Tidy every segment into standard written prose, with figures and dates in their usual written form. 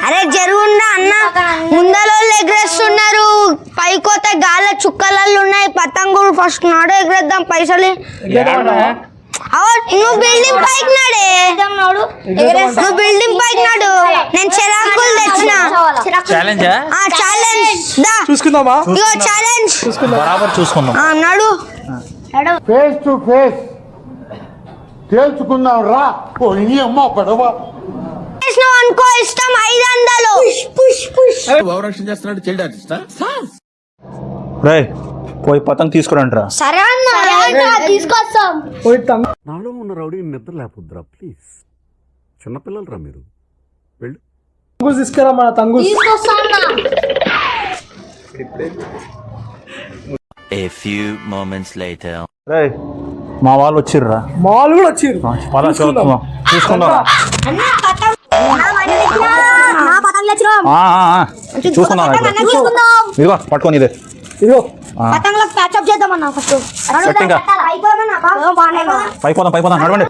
అరే జరుగుండా అన్న ముందలో ఎగరేస్తున్నారు పైకోత గాల చుక్కలలో ఉన్నాయి పతంగులు ఫస్ట్ నాడు ఎగరేద్దాం పైసలు నువ్వు బిల్డింగ్ పైకి నాడే నువ్వు బిల్డింగ్ పైకి నాడు నేను చిరాకులు తెచ్చిన ఛాలెంజ్ చూసుకుందామా ఇగో ఛాలెంజ్ బరాబర్ చూసుకుందాం నాడు ఫేస్ టు ఫేస్ తేల్చుకుందాం రా ఓ నీ అమ్మ పడవ అనుకో ఇష్టం 500 రే పోయి పతంగ్ తీసుకురంట్రా సరే అన్న తీసుకొస్తాం నాలో ఉన్న రౌడీ నిద్ర లేకపోద్దురా ప్లీజ్ చిన్నపిల్లలు రా మీరు వెళ్ళు తీసుకురా మన తంగు A few moments later. రే మా వాళ్ళు వచ్చిర్రా మాల్ కూడా వచ్చిర్రు చూసుకుందాం చూసుకుందాం ఇదిగో పట్టుకొని ఇదే ఇదిగో పతంగులకు ప్యాచప్ చేద్దామన్నా ఫస్ట్ పైపోదాం నడవండి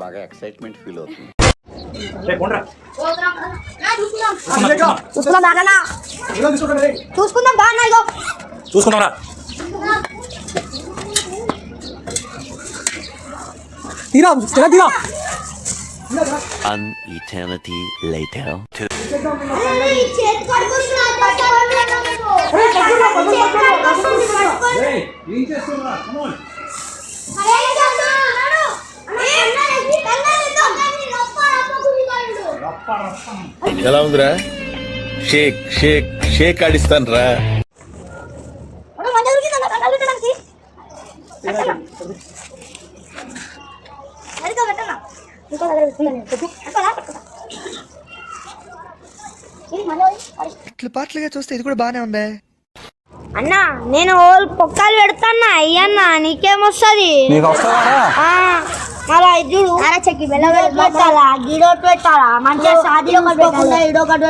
చూసుకుందాం బాగా చూసుకుందాంరా తీరా An eternity later. ఎలా ఉందిరా షేక్ షేక్ షేక్ ఆడిస్తాను రా పాటలుగా చూస్తే ఇది కూడా బానే ఉందే అన్నా నేను పొక్కాలు పెడతాన్నా అయ్యన్నా నీకేమొస్తుంది మరి చూడు పెట్టాలా గిడోటి పెట్టాలా మంచిగా సాధి ఒకటి పెట్టాలా ఇడొకటి